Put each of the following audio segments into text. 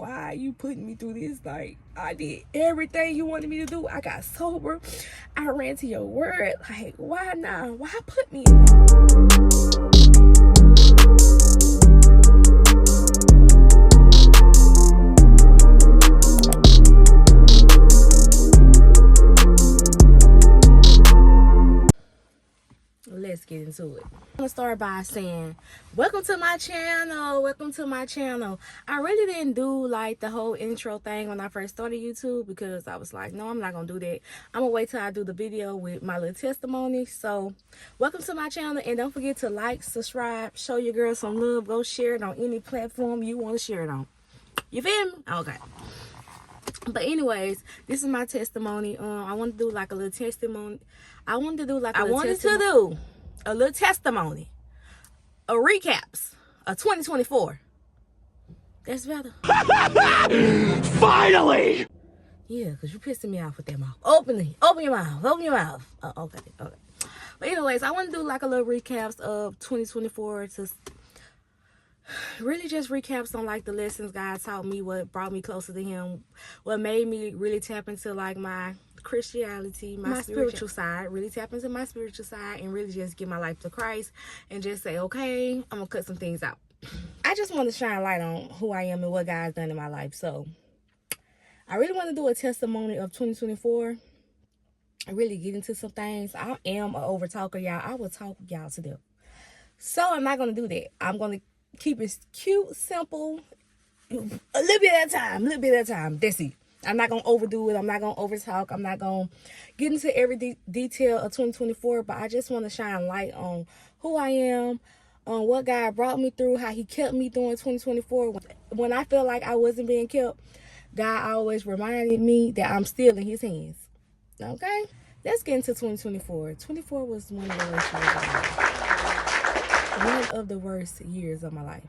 why you putting me through this? Like, I did everything you wanted me to do. I got sober. I ran to your word. Like, why now? Why put me in this? Let's get into it. I'm gonna start by saying welcome to my channel. I really didn't do like the whole intro thing when I first started YouTube because I was like, no, I'm not gonna do that. I'm gonna wait till I do the video with my little testimony. So welcome to my channel, and don't forget to like, subscribe, show your girl some love, go share it on any platform you want to share it on. You feel me? Okay. But anyways, this is my testimony. I want to do like a little testimony. I wanted to do a little testimony, a recaps of 2024. That's better. Finally! Yeah, because you're pissing me off with that mouth. Open your mouth. Okay. But anyways, I want to do like a little recaps of 2024 to really just recaps on like the lessons God taught me, what brought me closer to him, what made me really tap into like my Christianity, my spiritual side, really tap into my spiritual side and really just give my life to Christ and just say, okay, I'm gonna cut some things out. I just want to shine light on who I am and what God's done in my life. So I really want to do a testimony of 2024. I really get into some things. I am an over talker, y'all. I will talk y'all to death. So I'm not gonna do that. I'm gonna keep it cute, simple, a little bit at a time. That's it. I'm not going to overdo it. I'm not going to overtalk. I'm not going to get into every detail of 2024, but I just want to shine light on who I am, on what God brought me through, how he kept me during 2024. When I felt like I wasn't being kept, God always reminded me that I'm still in his hands. Okay? Let's get into 2024. 2024 was one of the worst years of my life. One of the worst years of my life.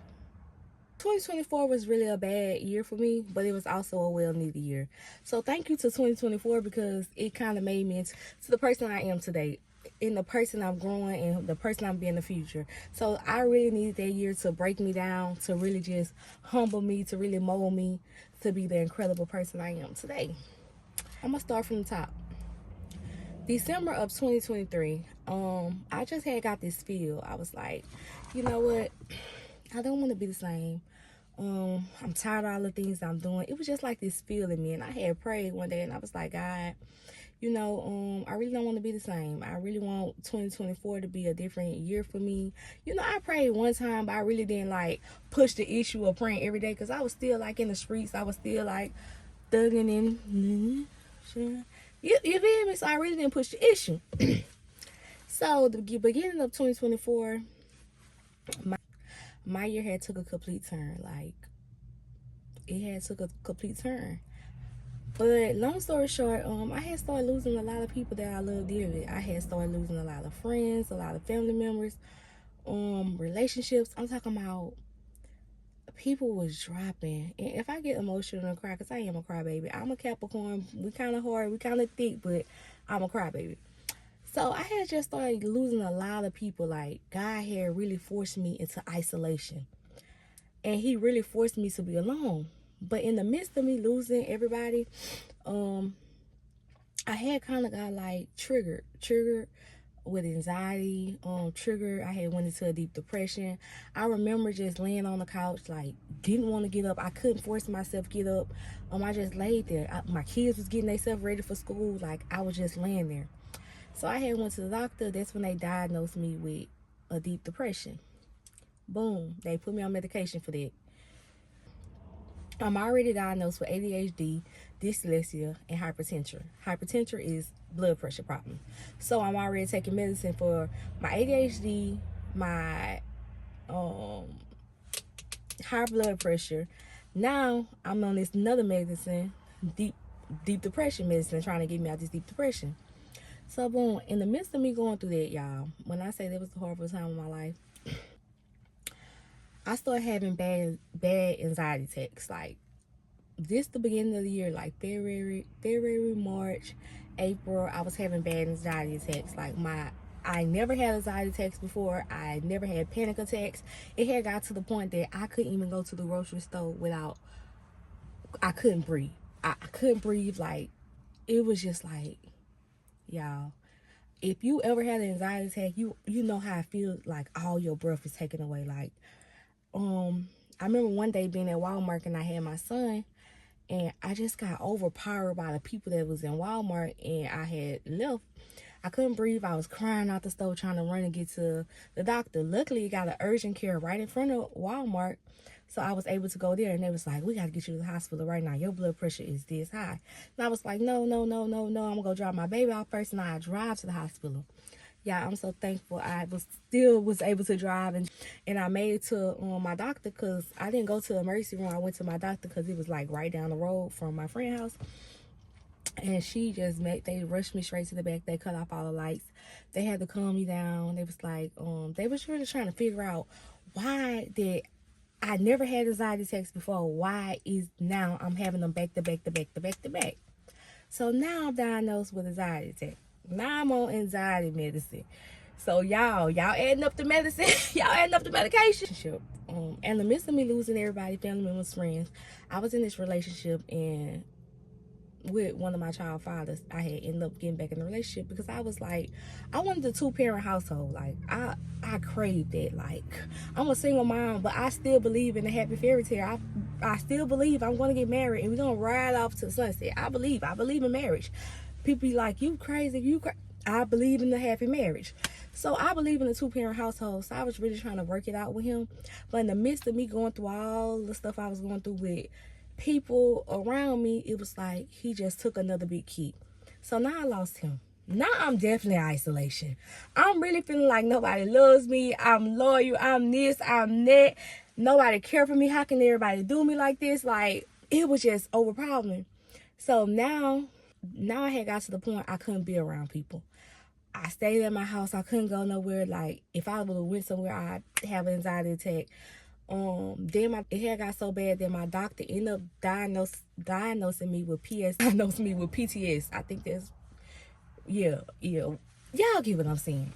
2024 was really a bad year for me, but it was also a well-needed year. So thank you to 2024 because it kind of made me into the person I am today, and the person I'm growing, and the person I'm being in the future. So I really needed that year to break me down, to really just humble me, to really mold me, to be the incredible person I am today. I'm gonna start from the top. December of 2023, I just had got this feel. I was like, you know what? I don't want to be the same. I'm tired of all the things I'm doing. It was just like this feel in me, and I had prayed one day, and I was like, God, you know, I really don't want to be the same. I really want 2024 to be a different year for me. You know, I prayed one time, but I really didn't like push the issue of praying every day because I was still like in the streets. I was still like thugging in. You feel me? So I really didn't push the issue. So the beginning of 2024, my year had took a complete turn. Like, it had took a complete turn. But long story short, I had started losing a lot of people that I love dearly. I had started losing a lot of friends, a lot of family members, relationships. I'm talking about people was dropping. And if I get emotional and cry, because I am a crybaby. I'm a Capricorn. We kind of hard, we kind of thick, but I'm a crybaby. So I had just started losing a lot of people. Like, God had really forced me into isolation. And he really forced me to be alone. But in the midst of me losing everybody, I had kind of got like triggered with anxiety, I had went into a deep depression. I remember just laying on the couch, like, didn't want to get up. I couldn't force myself to get up. I just laid there. My kids was getting themselves ready for school. Like, I was just laying there. So I had went to the doctor. That's when they diagnosed me with a deep depression. Boom. They put me on medication for that. I'm already diagnosed with ADHD, dyslexia, and hypertension. Hypertension is blood pressure problem. So I'm already taking medicine for my ADHD, my high blood pressure. Now I'm on this another medicine, deep depression medicine, trying to get me out of this deep depression. So boom, in the midst of me going through that, y'all, when I say that was the horrible time of my life, I started having bad anxiety attacks. Like, this the beginning of the year, like February, March, April, I was having bad anxiety attacks. Like, I never had anxiety attacks before. I never had panic attacks. It had got to the point that I couldn't even go to the grocery store without I couldn't breathe. I couldn't breathe. Like, it was just like, y'all, if you ever had an anxiety attack, you know how it feels, like all your breath is taken away. Like, I remember one day being at Walmart and I had my son, and I just got overpowered by the people that was in Walmart, and I had left. I couldn't breathe. I was crying out the store trying to run and get to the doctor. Luckily, it got an urgent care right in front of Walmart. So I was able to go there, and they was like, we got to get you to the hospital right now. Your blood pressure is this high. And I was like, no. I'm going to go drop my baby off first, and I drive to the hospital. Yeah, I'm so thankful I was able to drive, and I made it to my doctor, because I didn't go to the emergency room. I went to my doctor because it was like right down the road from my friend's house. And they rushed me straight to the back. They cut off all the lights. They had to calm me down. They was like, they was really trying to figure out why did I never had anxiety attacks before. Why is now I'm having them back to back to back to back to back? So now I'm diagnosed with anxiety attack. Now I'm on anxiety medicine. So y'all adding up the medicine, y'all adding up the medication. In the midst of me losing everybody, family members, friends, I was in this relationship, and with one of my child fathers, I had ended up getting back in the relationship because I was like, I wanted a 2-parent household. Like, I craved that. Like, I'm a single mom, but I still believe in the happy fairy tale. I still believe I'm going to get married and we're going to ride off to the sunset. I believe in marriage. People be like, you crazy, I believe in the happy marriage. So I believe in a 2-parent household. So I was really trying to work it out with him. But in the midst of me going through all the stuff I was going through with people around me, it was like he just took another big key. So now I lost him. Now I'm definitely in isolation. I'm really feeling like nobody loves me. I'm loyal. I'm this. I'm that. Nobody care for me. How can everybody do me like this? Like, it was just overpowering. So now I had got to the point I couldn't be around people. I stayed at my house. I couldn't go nowhere. Like, if I would have went somewhere, I'd have an anxiety attack. Then it had got so bad that my doctor ended up diagnosing me with PTS. I think that's, yeah. Y'all get what I'm saying.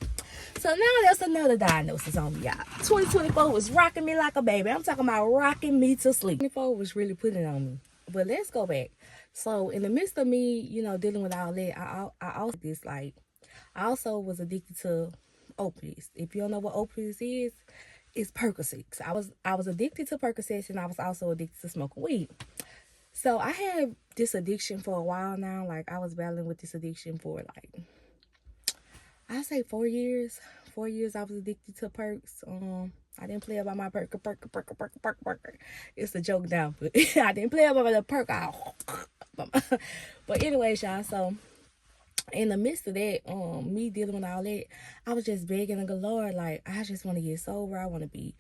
So now there's another diagnosis on me, y'all. 2024 was rocking me like a baby. I'm talking about rocking me to sleep. 2024 was really putting it on me. But let's go back. So in the midst of me, dealing with all that, I also was addicted to opiates. If you don't know what opiates is, it's Percocets. I was addicted to Percocets, and I was also addicted to smoking weed. So I had this addiction for a while now. Like, I was battling with this addiction for like, I say 4 years. 4 years I was addicted to perks. I didn't play about my perk. It's a joke now, but I didn't play about the perk. But anyways, y'all, so in the midst of that, me dealing with all that, I was just begging the Lord, like, I just want to get sober. I want to be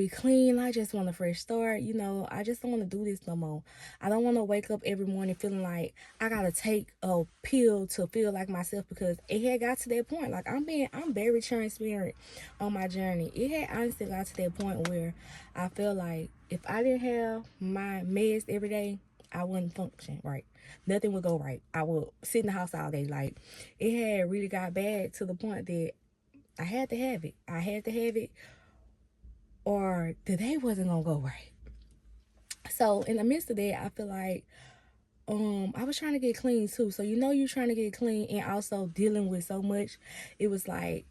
clean. I just want a fresh start. I just don't want to do this no more. I don't want to wake up every morning feeling like I got to take a pill to feel like myself, because it had got to that point. Like, I'm very transparent on my journey. It had honestly got to that point where I feel like if I didn't have my meds every day, I wouldn't function right. Nothing would go right. I would sit in the house all day. Like, it had really got bad to the point that I had to have it. Or the day wasn't gonna go right. So in the midst of that, I feel like I was trying to get clean too. So you're trying to get clean and also dealing with so much. It was like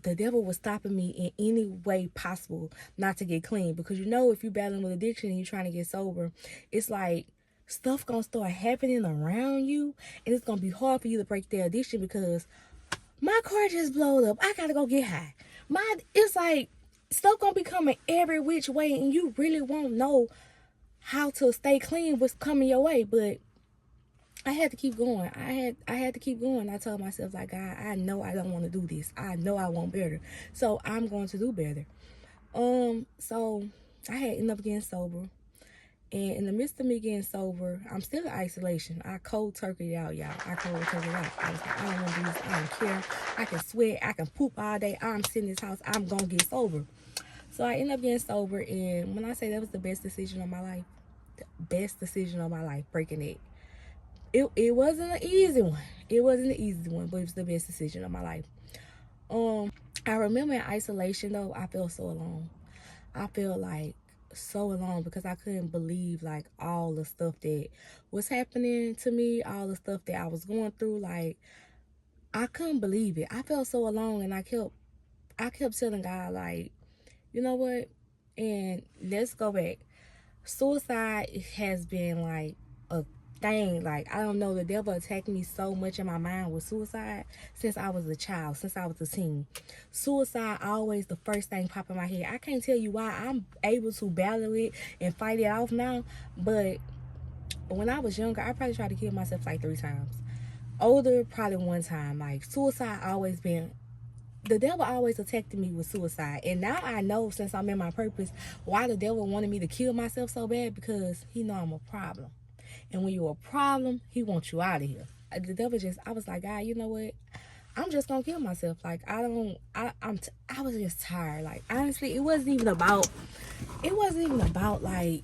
the devil was stopping me in any way possible not to get clean. Because if you're battling with addiction and you're trying to get sober, it's like stuff gonna start happening around you, and it's gonna be hard for you to break the addiction, because my car just blowed up. I gotta go get high. It's like stuff gonna be coming every which way, and you really won't know how to stay clean what's coming your way. But I had to keep going. I had to keep going. I told myself, like, God, I know I don't want to do this. I know I want better, so I'm going to do better. So I had ended up getting sober, and in the midst of me getting sober, I'm still in isolation. I cold turkey out, y'all. I was like, I don't want to do this. I don't care. I can sweat. I can poop all day. I'm sitting in this house. I'm gonna get sober. So I ended up getting sober, and when I say that was the best decision of my life, breaking it. It wasn't an easy one. But it was the best decision of my life. I remember in isolation though, I felt so alone. I felt like so alone because I couldn't believe like all the stuff that was happening to me, all the stuff that I was going through. Like, I couldn't believe it. I felt so alone, and I kept telling God, like, you know what? And let's go back. Suicide has been like a thing. Like, I don't know, the devil attacked me so much in my mind with suicide since I was a child, since I was a teen. Suicide always the first thing pop in my head. I can't tell you why I'm able to battle it and fight it off now, but when I was younger, I probably tried to kill myself like 3 times. Older, probably 1 time. Like, suicide always been, the devil always attacked me with suicide. And now I know, since I'm in my purpose, why the devil wanted me to kill myself so bad, because he know I'm a problem. And when you're a problem, he wants you out of here. The devil just, I was like, God, you know what? I'm just gonna kill myself. Like, I was just tired. Like, honestly, it wasn't even about like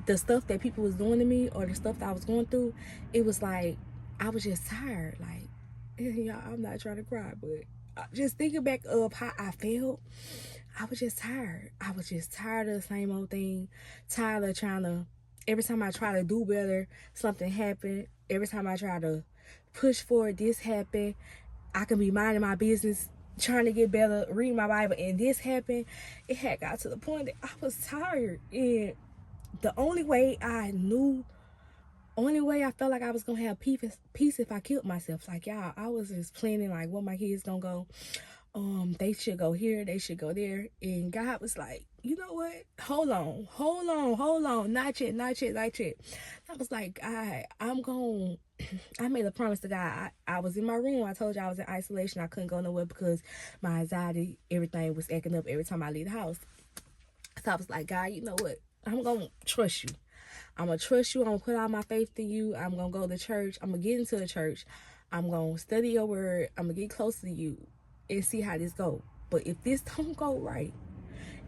the stuff that people was doing to me or the stuff that I was going through. It was like, I was just tired. Like, y'all, I'm not trying to cry, but just thinking back of how I felt, I was just tired. I was just tired of the same old thing. Tired of trying to, every time I try to do better, something happened. Every time I try to push forward, this happened. I can be minding my business, trying to get better, reading my Bible, and this happened. It had got to the point that I was tired. And the only way I felt like I was gonna have peace if I killed myself. Like, y'all, I was just planning like what my kids gonna go. They should go here, they should go there. And God was like, you know what? Hold on. Not yet. I was like, I made a promise to God. I was in my room. I told you I was in isolation. I couldn't go nowhere because my anxiety, everything was acting up every time I leave the house. So I was like, God, you know what? I'm gonna trust you. I'm going to trust you. I'm going to put all my faith in you. I'm going to go to church. I'm going to get into the church. I'm going to study your word. I'm going to get close to you and see how this goes. But if this don't go right,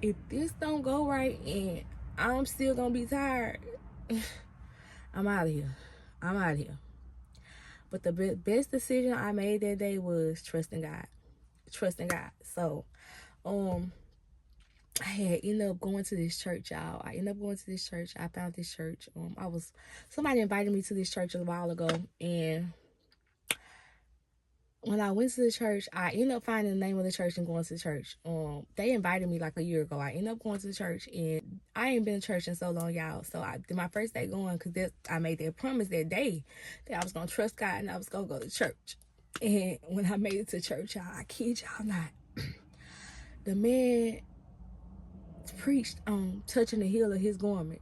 and I'm still going to be tired, I'm out of here. But the best decision I made that day was trusting God. So, I had ended up going to this church, y'all. I found this church. Somebody invited me to this church a while ago, and when I went to the church, I ended up finding the name of the church and going to the church. They invited me like a year ago. I ended up going to the church, and I ain't been to church in so long, y'all. So I did my first day going, because I made that promise that day that I was gonna trust God and I was gonna go to church. And when I made it to church, y'all, I kid y'all not, the man preached on touching the heel of his garment,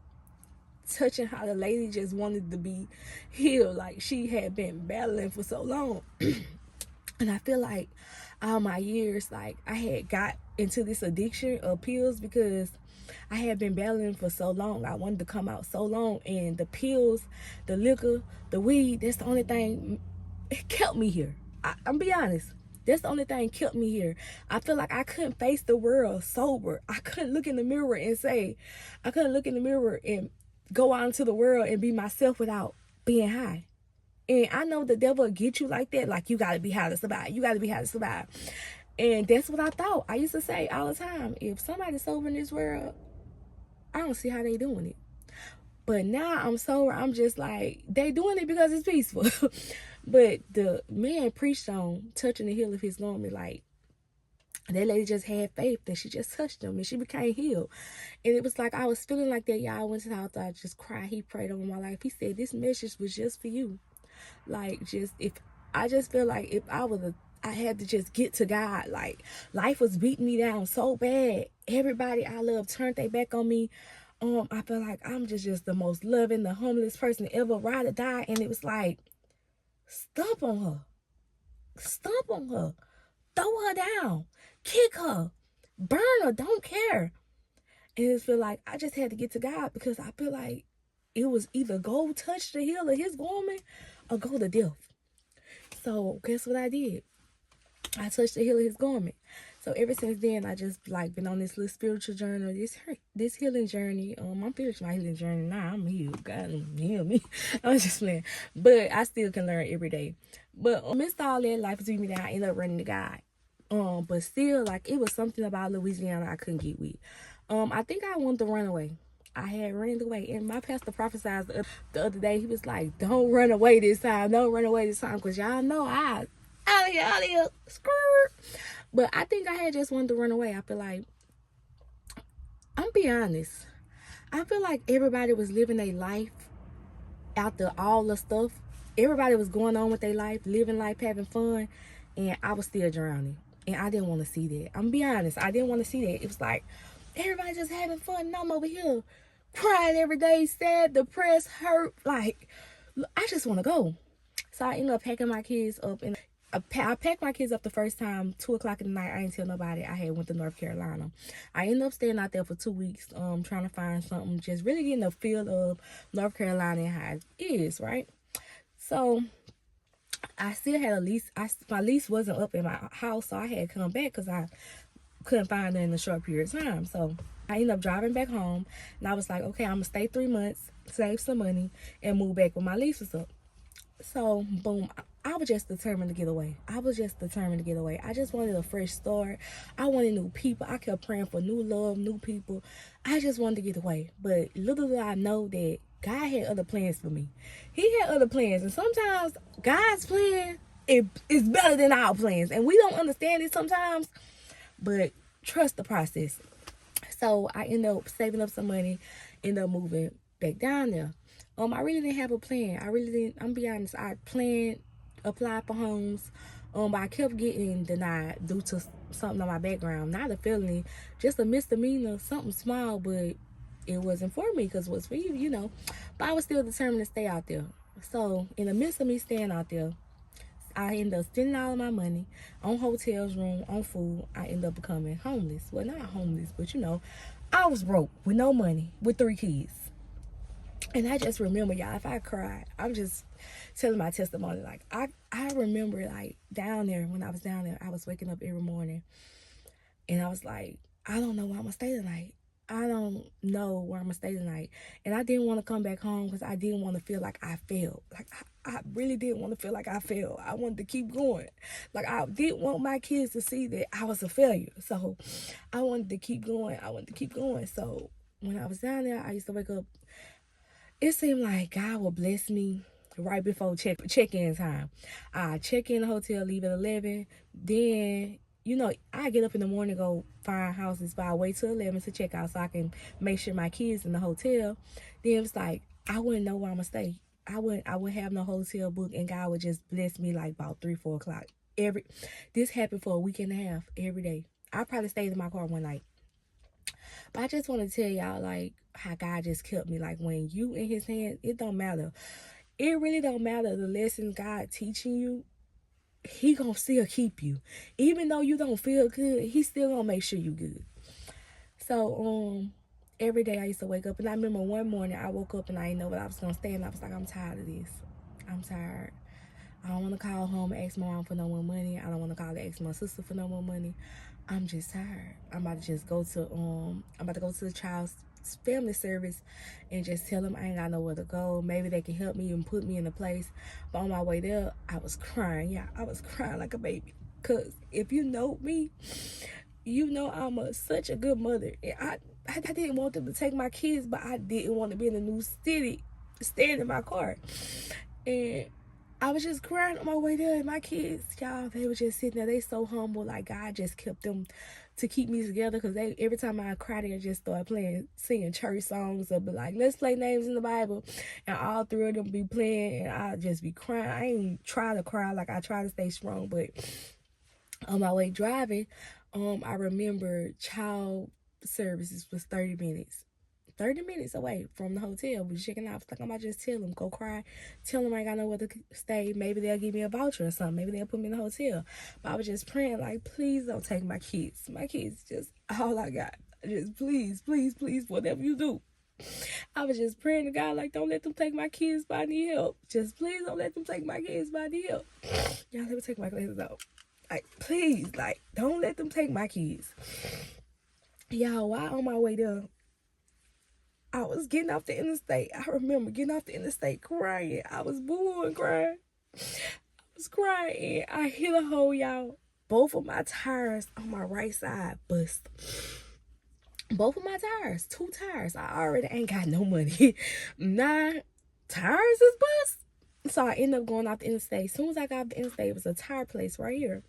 touching how the lady just wanted to be healed, like she had been battling for so long. And I feel like all my years, like, I had got into this addiction of pills because I had been battling for so long. I wanted to come out so long, and the pills, the liquor, the weed, that's the only thing, it kept me here. I'm be honest. That's the only thing kept me here. I feel like I couldn't face the world sober. I couldn't look in the mirror and go out into the world and be myself without being high. And I know the devil will get you like that. Like, you got to be high to survive. And that's what I thought. I used to say all the time, if somebody's sober in this world, I don't see how they doing it. But now I'm sober, I'm just like, they doing it because it's peaceful. But the man preached on touching the heel of his garment. Like, that lady just had faith that she just touched him and she became healed. And it was like, I was feeling like that, y'all. I went to the house, I just cried. He prayed over my life. He said, this message was just for you. Like, I just feel like if I had to just get to God. Like, life was beating me down so bad. Everybody I love turned their back on me. I feel like I'm just the most loving, the humblest person ever, ride or die. And it was like, stomp on her, throw her down, kick her, burn her, don't care. And it feel like I just had to get to God, because I feel like it was either go touch the heel of his garment or go to death. So guess what I did? I touched the heel of his garment. So ever since then, I just like been on this little spiritual journey, this healing journey. I'm finished my healing journey now. I'm healed. God heal me. I'm just playing, but I still can learn every day. But amidst all that, life is beating me down. I ended up running to God. But still, like, it was something about Louisiana I couldn't get with. I think I wanted to run away. I had ran away, and my pastor prophesied the other day. He was like, "Don't run away this time. Don't run away this time, because y'all know I out of here, skirt." But I think I had just wanted to run away. I feel like, I'm be honest. I feel like everybody was living their life after all the stuff. Everybody was going on with their life, living life, having fun, and I was still drowning. And I didn't want to see that. I'm gonna be honest. I didn't want to see that. It was like everybody just having fun, and I'm over here crying every day, sad, depressed, hurt. Like, I just want to go. So I ended up packing my kids up, and I packed my kids up the first time, 2 o'clock in the night. I didn't tell nobody I had went to North Carolina. I ended up staying out there for 2 weeks, trying to find something, just really getting a feel of North Carolina and how it is, right? So I still had a lease. My lease wasn't up in my house, so I had to come back because I couldn't find it in a short period of time. So I ended up driving back home, and I was like, okay, I'm gonna stay 3 months, save some money, and move back when my lease was up. So boom, I was just determined to get away. I just wanted a fresh start. I wanted new people. I kept praying for new love, new people. I just wanted to get away. But little did I know that God had other plans for me. He had other plans, and sometimes God's plan is better than our plans, and we don't understand it sometimes. But trust the process. So I ended up saving up some money, ended up moving back down there. I really didn't have a plan. I really didn't. I'm be honest. I planned, applied for homes, but I kept getting denied due to something on my background. Not a felony, just a misdemeanor, something small, but it wasn't for me because it was for you, you know. But I was still determined to stay out there. So in the midst of me staying out there, I ended up spending all of my money on hotels room, on food. I ended up becoming homeless. Well, not homeless, but you know, I was broke with no money, with 3 kids. And I just remember, y'all, if I cried, I'm just telling my testimony. Like, I remember, like, down there, when I was down there, I was waking up every morning. And I was like, I don't know where I'm going to stay tonight. I don't know where I'm going to stay tonight. And I didn't want to come back home because I didn't want to feel like I failed. Like, I really didn't want to feel like I failed. I wanted to keep going. Like, I didn't want my kids to see that I was a failure. So, I wanted to keep going. So, when I was down there, I used to wake up. It seemed like God would bless me right before check-in time. I check in the hotel, leave at 11. Then, you know, I get up in the morning, go find houses, but I wait till 11 to check out so I can make sure my kids in the hotel. Then it's like, I wouldn't know where I'm going to stay. I wouldn't have no hotel book, and God would just bless me like about 3-4 o'clock. This happened for a week and a half every day. I probably stayed in my car one night. But I just want to tell y'all, like, how God just kept me. Like, when you in his hand, it don't matter. It really don't matter the lessons God teaching you. He gonna still keep you. Even though you don't feel good, he still gonna make sure you good. So, every day I used to wake up. And I remember one morning I woke up and I didn't know what I was gonna stay. And I was like, I'm tired of this. I'm tired. I don't want to call home and ask my mom for no more money. I don't want to call and ask my sister for no more money. I'm just tired. I'm about to go to the child's family service and just tell them I ain't got nowhere to go. Maybe they can help me and put me in a place. But on my way there, I was crying. Yeah, I was crying like a baby. Because if you know me, you know I'm such a good mother. And I didn't want them to take my kids, but I didn't want to be in a new city, staying in my car. And I was just crying on my way there, and my kids, y'all, they were just sitting there. They so humble. Like, God just kept them to keep me together, because every time I cried, they just started singing church songs, or be like, let's play names in the Bible, and all 3 of them be playing, and I'll just be crying. I ain't try to cry, like, I try to stay strong. But on my way driving, I remember child services was 30 minutes. 30 minutes away from the hotel. We was checking out. I was like, I'm going to just tell them, go cry. Tell them I ain't got nowhere to stay. Maybe they'll give me a voucher or something. Maybe they'll put me in the hotel. But I was just praying, like, please don't take my kids. My kids just all I got. Just please, please, please, whatever you do. I was just praying to God, like, don't let them take my kids, but I need help. Just please don't let them take my kids, but I need help. Y'all, let me take my glasses out. Like, please, like, don't let them take my kids. Y'all, while on my way there, I was getting off the interstate. I remember getting off the interstate crying. I was booing crying. I was crying, and I hit a hole, y'all. Both of my tires on my right side bust. both of my tires, 2 tires. I already ain't got no money. 9 tires is bust. So I ended up going out the interstate. As soon as I got off the interstate, it was a tire place right here.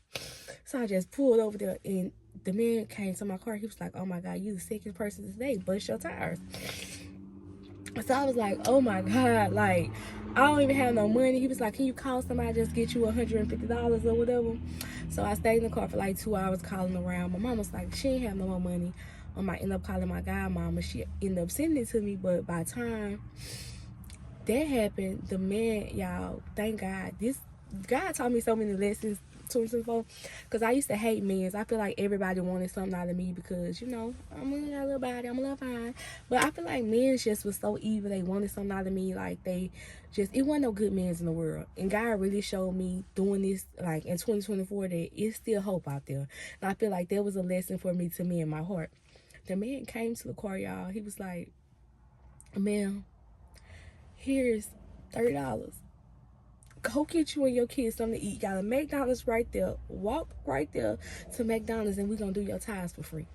So I just pulled over there, and the man came to my car. He was like, "Oh my God, you the second person today, bust your tires." So I was like, "Oh my God, like, I don't even have no money." He was like, "Can you call somebody, just get you $150 or whatever?" So I stayed in the car for like 2 hours calling around. My mom was like, she ain't have no more money. I ended up calling my godmama. She ended up sending it to me, but by the time that happened, the man, y'all, thank God, this God taught me so many lessons 2024, because I used to hate men. I feel like everybody wanted something out of me because, I'm a little body, I'm a little fine. But I feel like men just was so evil. They wanted something out of me. Like, they just, it wasn't no good men in the world. And God really showed me doing this, like, in 2024, that it's still hope out there. And I feel like that was a lesson for me, to me, in my heart. The man came to the car, y'all. He was like, "Ma'am, here's $30. Go get you and your kids something to eat. Got a McDonald's right there. Walk right there to McDonald's, and we're going to do your tires for free."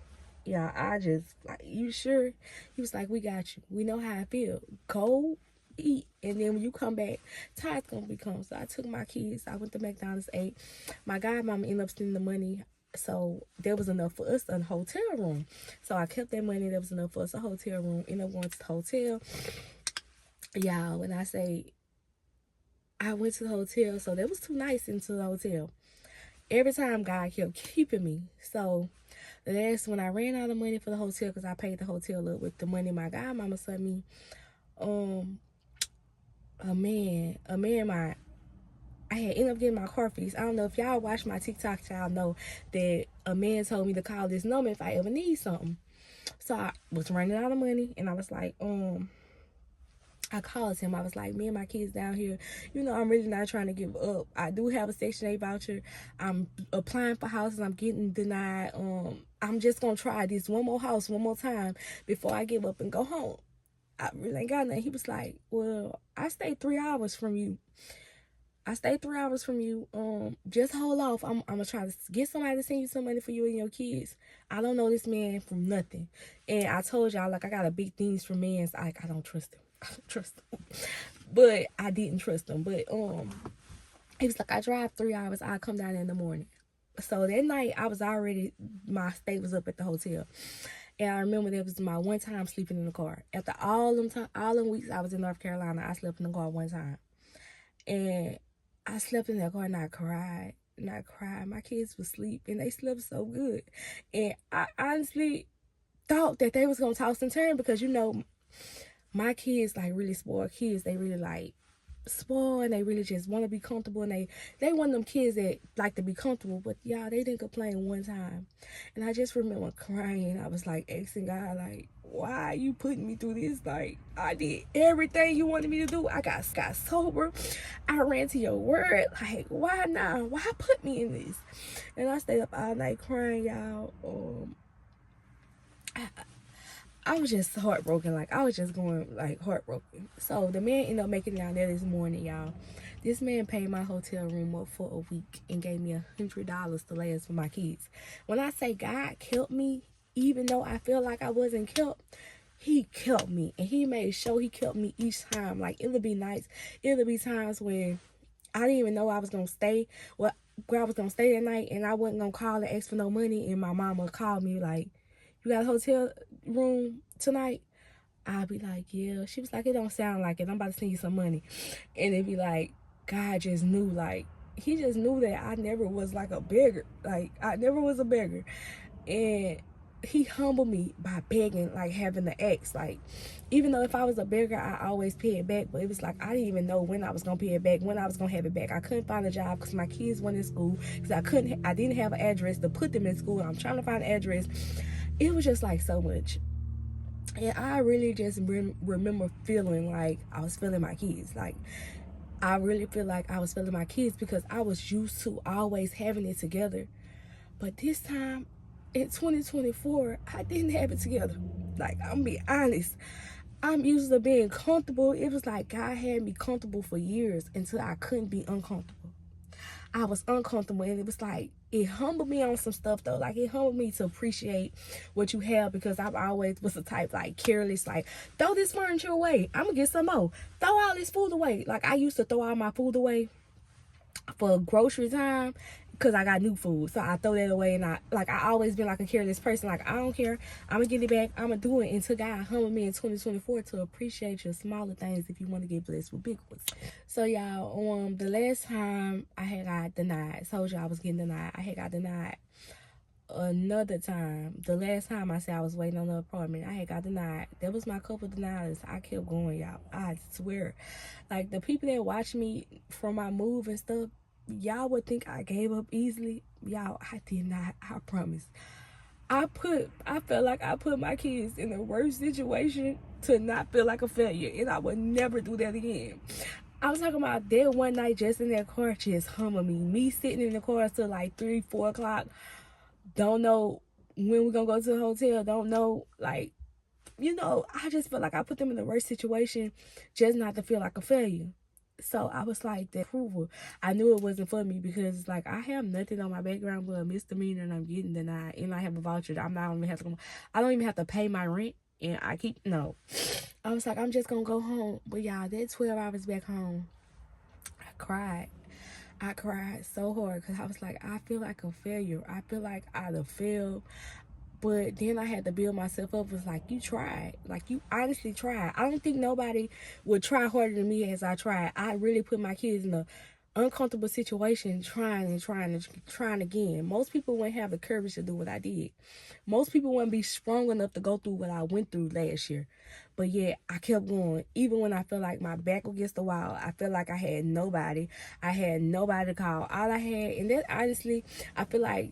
Yeah, I just, like, "You sure?" He was like, "We got you. We know how I feel. Go eat, and then when you come back, tires going to be come." So I took my kids. I went to McDonald's, ate. My godmama ended up spending the money. So there was enough for us in a hotel room. So I kept that money. There was enough for us a hotel room. Ended up going to the hotel. Y'all, when I say I went to the hotel, so there was 2 nights into the hotel. Every time God kept keeping me. So the last, when I ran out of money for the hotel, because I paid the hotel up with the money my godmama sent me, I had ended up getting my car fixed. I don't know if y'all watch my TikTok, y'all know that a man told me to call this number if I ever need something. So I was running out of money, and I was like, I called him. I was like, "Me and my kids down here, I'm really not trying to give up. I do have a Section 8 voucher. I'm applying for houses. I'm getting denied. I'm just going to try this one more house one more time before I give up and go home. I really ain't got nothing." He was like, "Well, I stayed 3 hours from you. Just hold off. I'm going to try to get somebody to send you some money for you and your kids. I don't know this man from nothing." And I told y'all, like, I got a big things for men. So, like, I don't trust him. But I didn't trust him. But he was like, "I drive 3 hours. I'll come down in the morning." So that night, my stay was up at the hotel. And I remember that was my one time sleeping in the car. After all them weeks I was in North Carolina, I slept in the car one time. And I slept in that car, and I cried. My kids were asleep, and they slept so good. And I honestly thought that they was going to toss and turn, because, my kids, like, really spoiled kids. They really, like, spoiled, and they really just want to be comfortable, and they one of them kids that like to be comfortable. But y'all, they didn't complain one time. And I just remember crying. I was like asking God, like, "Why are you putting me through this? Like, I did everything you wanted me to do. I got sober. I ran to your word. Like, why now? Why put me in this?" And I stayed up all night crying, y'all. I was just heartbroken. Like, I was just going, like, heartbroken. So the man ended up making it down there this morning, y'all. This man paid my hotel room up for a week and gave me $100 to last for my kids. When I say God kept me, even though I feel like I wasn't kept, he kept me. And he made sure he kept me each time. Like, it'll be nights. It'll be times when I didn't even know I was going to stay. Where I was going to stay that night, and I wasn't going to call and ask for no money. And my mama called me, like, "You got a hotel room tonight?" I'll be like, "Yeah." She was like, "It don't sound like it. I'm about to send you some money." And it'd be like, God just knew, like, he just knew that I never was like a beggar. Like, I never was a beggar. And he humbled me by begging, like, having to ask. Like, even though if I was a beggar, I always pay it back. But it was like, I didn't even know when I was going to pay it back, when I was going to have it back. I couldn't find a job because my kids weren't in school. Because I didn't have an address to put them in school. I'm trying to find an address. It was just, like, so much. And I really just remember feeling like I was feeling my kids. Like, I really feel like I was feeling my kids, because I was used to always having it together. But this time, in 2024, I didn't have it together. Like, I'm gonna be honest. I'm used to being comfortable. It was like God had me comfortable for years until I couldn't be uncomfortable. I was uncomfortable, and it was like it humbled me on some stuff though. Like, it humbled me to appreciate what you have, because I've always was the type, like, careless, like, throw this furniture away, I'm gonna get some more, throw all this food away. Like, I used to throw all my food away for grocery time because I got new food, so I throw that away. And I always been like a careless person. Like, I don't care, I'm gonna get it back, I'm gonna do it. Until God humbled me in 2024 to appreciate your smaller things if you want to get blessed with big ones. So y'all, the last time I had got denied, told you I was getting denied, I had got denied another time. The last time I said I was waiting on the apartment, I had got denied. That was my couple denials. I kept going, y'all. I swear, like, the people that watch me from my move and stuff, y'all would think I gave up easily. Y'all, I did not. I promise. I felt like I put my kids in the worst situation to not feel like a failure, and I would never do that again. I was talking about that one night, just in that car, just humming me sitting in the car till like 3-4 o'clock. Don't know when we're gonna go to the hotel. Don't know, like, I just feel like I put them in the worst situation just not to feel like a failure. So I was like, the approval, I knew it wasn't for me, because like, I have nothing on my background but a misdemeanor, and I'm getting denied, and I have a voucher that I don't even have to pay my rent, and I was like, I'm just gonna go home. But y'all, that 12 hours back home, I cried so hard, because I was like, I feel like a failure. I feel like I'd have failed. But then I had to build myself up. It's like, you tried. Like, you honestly tried. I don't think nobody would try harder than me as I tried. I really put my kids in a uncomfortable situation, trying again. Most people wouldn't have the courage to do what I did. Most people wouldn't be strong enough to go through what I went through last year. But yeah, I kept going. Even when I felt like my back against the wall, I felt like I had nobody. I had nobody to call. All I had, and then honestly, I feel like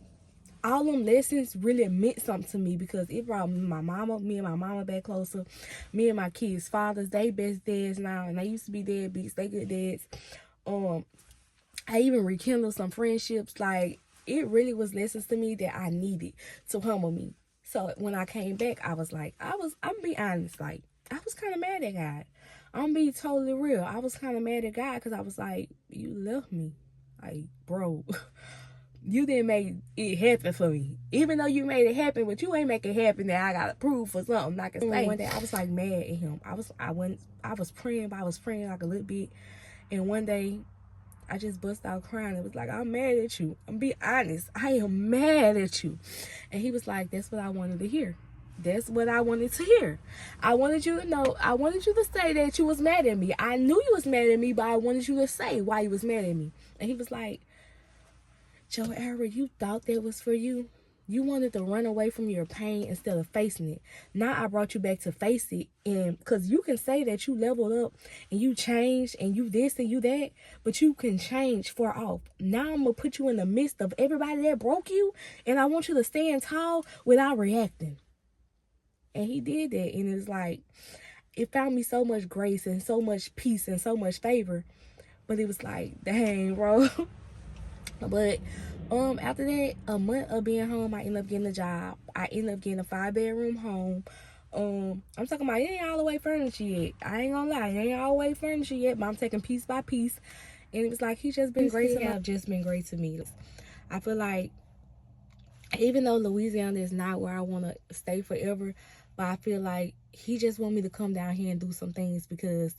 all them lessons really meant something to me, because it brought me and my mama back closer. Me and my kids' fathers, they best dads now, and they used to be deadbeats. They good dads. I even rekindled some friendships. Like, it really was lessons to me that I needed to humble me. So when I came back, I was like, I'm be honest, like, I was kind of mad at God. I'm being totally real. I was kind of mad at God, because I was like, you left me. Like, bro, you didn't make it happen for me. Even though you made it happen, but you ain't make it happen that I gotta prove for something. Like, one day I was like mad at him. I was praying, but I was praying like a little bit. And one day I just bust out crying. It was like, I'm mad at you. I'm being honest. I am mad at you. And he was like, that's what I wanted to hear. That's what I wanted to hear. I wanted you to know. I wanted you to say that you was mad at me. I knew you was mad at me, but I wanted you to say why you was mad at me. And he was like, Jo'Ara, you thought that was for you? You wanted to run away from your pain instead of facing it. Now I brought you back to face it. And because you can say that you leveled up and you changed and you this and you that, but you can change far off. Now I'm going to put you in the midst of everybody that broke you, and I want you to stand tall without reacting. And he did that. And it's like, it found me so much grace and so much peace and so much favor. But it was like, dang, bro. But after that, a month of being home, I ended up getting a job. I ended up getting a 5-bedroom home. I'm talking about, it ain't all the way furnished yet. I ain't gonna lie, it ain't all the way furnished yet, but I'm taking piece by piece. And it was like, he's just been great to me. Just been great to me. I feel like, even though Louisiana is not where I want to stay forever, but I feel like he just want me to come down here and do some things, because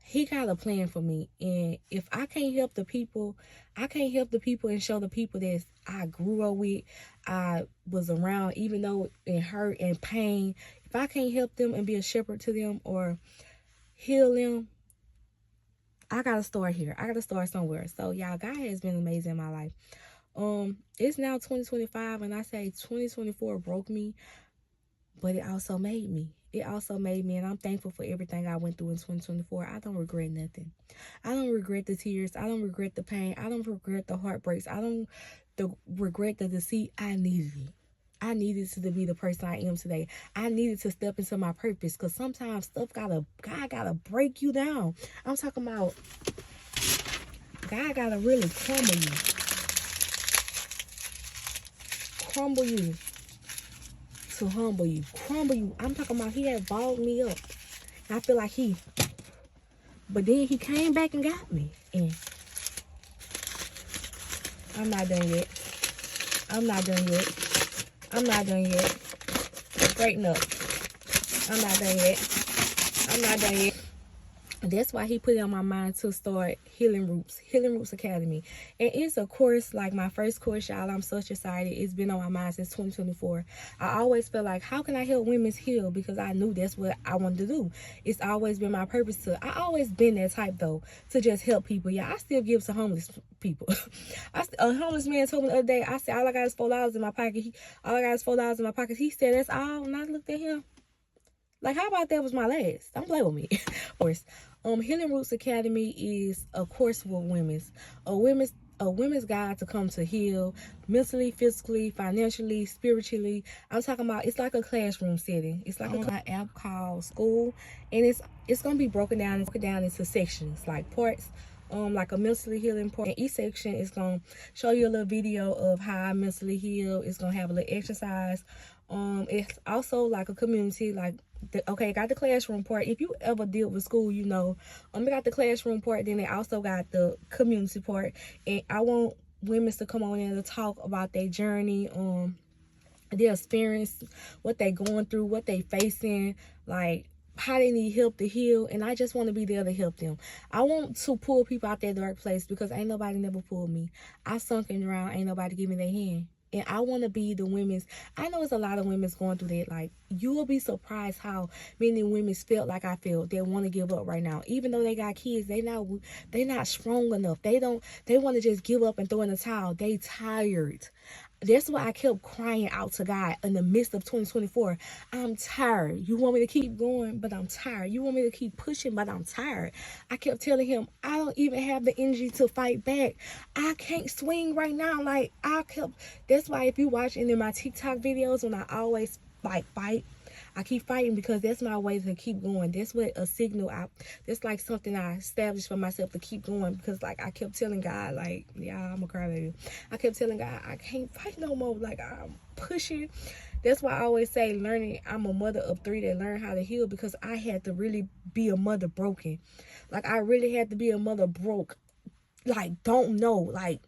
he got a plan for me. And if I can't help the people, and show the people that I grew up with, I was around, even though in hurt and pain, if I can't help them and be a shepherd to them or heal them, I gotta start here. I gotta start somewhere. So y'all, God has been amazing in my life. It's now 2025, and I say 2024 broke me, but it also made me. It also made me, and I'm thankful for everything I went through in 2024. I don't regret nothing. I don't regret the tears. I don't regret the pain. I don't regret the heartbreaks. I don't regret the deceit. I needed it. I needed to be the person I am today. I needed to step into my purpose, because sometimes God gotta break you down. I'm talking about God gotta really crumble you to humble you, crumble you. I'm talking about, he had balled me up. I feel like but then he came back and got me. And I'm not done yet. I'm not done yet. I'm not done yet. Straighten up. I'm not done yet. I'm not done yet. That's why he put it on my mind to start Healing Roots Academy. And it's a course, like my first course, y'all. I'm such excited. It's been on my mind since 2024. I always felt like, how can I help women heal? Because I knew that's what I wanted to do. It's always been my purpose to, I always been that type though, to just help people. Yeah, I still give to homeless people. A homeless man told me the other day, I said, all I got is $4 in my pocket. All I got is $4 in my pocket. He said, that's all. And I looked at him like, how about that was my last? Don't play with me. Of course. Healing Roots Academy is a course for a women's guide to come to heal mentally, physically, financially, spiritually. I'm talking about, it's like a classroom setting. It's like an app called School, and it's gonna be broken down into sections, like parts. Like a mentally healing part. And each section is gonna show you a little video of how I mentally heal. It's gonna have a little exercise. It's also like a community, like okay, got the classroom part. If you ever deal with school, you know, they got the classroom part, then they also got the community part. And I want women to come on in to talk about their journey, their experience, what they going through, what they facing, like how they need help to heal. And I just want to be there to help them. I want to pull people out that dark place, because ain't nobody never pulled me. I sunk and drowned, ain't nobody give me their hand. And I want to be the women's. I know it's a lot of women's going through that. Like, you will be surprised how many women felt like I felt. They want to give up right now, even though they got kids. They not strong enough. They want to just give up and throw in the towel. They tired. That's why I kept crying out to God in the midst of 2024. I'm tired. You want me to keep going, but I'm tired. You want me to keep pushing, but I'm tired. I kept telling him, I don't even have the energy to fight back. I can't swing right now. Like, that's why if you watch any of my TikTok videos, when I always fight, I keep fighting, because that's my way to keep going. That's what a signal that's like something I established for myself to keep going, because like I kept telling God, like, yeah, I'm a crybaby. I kept telling God, I can't fight no more. Like, I'm pushing. That's why I always say I'm a mother of 3 that learned how to heal, because I had to really be a mother broken. Like, I really had to be a mother broke. Like, don't know. Like,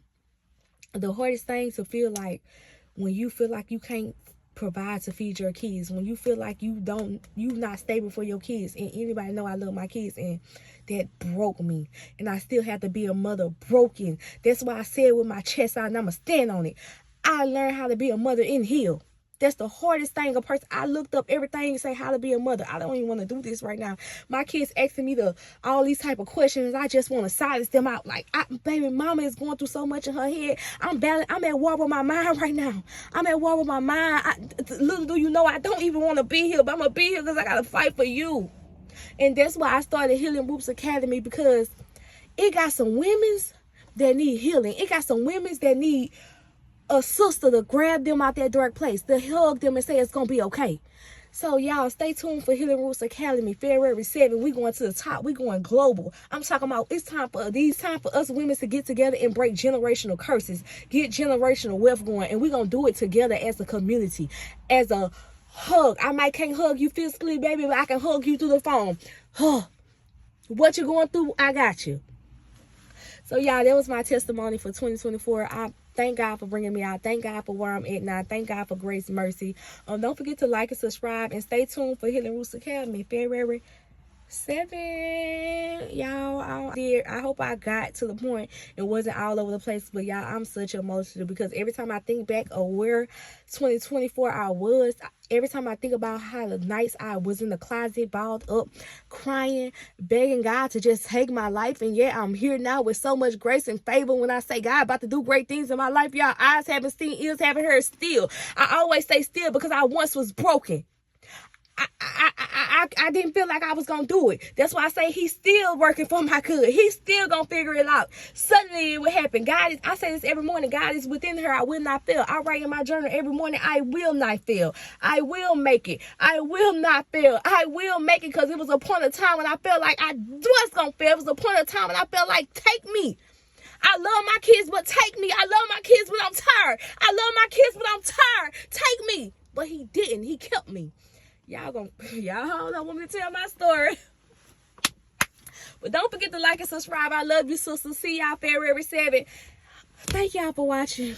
the hardest thing to feel like when you feel like you can't provide to feed your kids, when you feel like you not stable for your kids. And anybody know I love my kids, and that broke me, and I still have to be a mother broken. That's why I said with my chest out, and I'm gonna stand on it, I learned how to be a mother in heal. That's the hardest thing a person. I looked up everything to say how to be a mother. I don't even want to do this right now. My kids asking me all these type of questions. I just want to silence them out. Like, baby, mama is going through so much in her head. I'm at war with my mind right now. I'm at war with my mind. Little do you know, I don't even want to be here, but I'm going to be here because I got to fight for you. And that's why I started Healing Roots Academy, because it got some women's that need healing. It got some women's that need a sister to grab them out that dark place, to hug them and say it's gonna be okay. So y'all stay tuned for Healing Roots Academy, February 7th. We going to the top. We going global. I'm talking about it's time for us women to get together and break generational curses, get generational wealth going, and we gonna do it together as a community, as a hug. I might can't hug you physically, baby, but I can hug you through the phone. What you going through, I got you. So y'all, that was my testimony for 2024. I thank God for bringing me out. Thank God for where I'm at now. Thank God for grace and mercy. Don't forget to like and subscribe, and stay tuned for Healing Roots Academy, February 7. Y'all, I hope I got to the point. It wasn't all over the place, but y'all, I'm such emotional, because every time I think back of where 2024 I was, every time I think about how the nights I was in the closet, balled up, crying, begging God to just take my life, and yet I'm here now with so much grace and favor. When I say God about to do great things in my life, y'all, eyes haven't seen, ears haven't heard, still. I always say still, because I once was broken. I didn't feel like I was gonna do it. That's why I say he's still working for my good. He's still gonna figure it out. Suddenly it will happen. I say this every morning. God is within her. I will not fail. I write in my journal every morning, I will not fail. I will make it. I will not fail. I will make it, because it was a point of time when I felt like I was gonna fail. It was a point of time when I felt like, take me. I love my kids, but take me. I love my kids, but I'm tired. I love my kids, but I'm tired. Take me. But he didn't. He kept me. Y'all don't want me to tell my story. But don't forget to like and subscribe. I love you, sister. See y'all February 7th. Thank y'all for watching.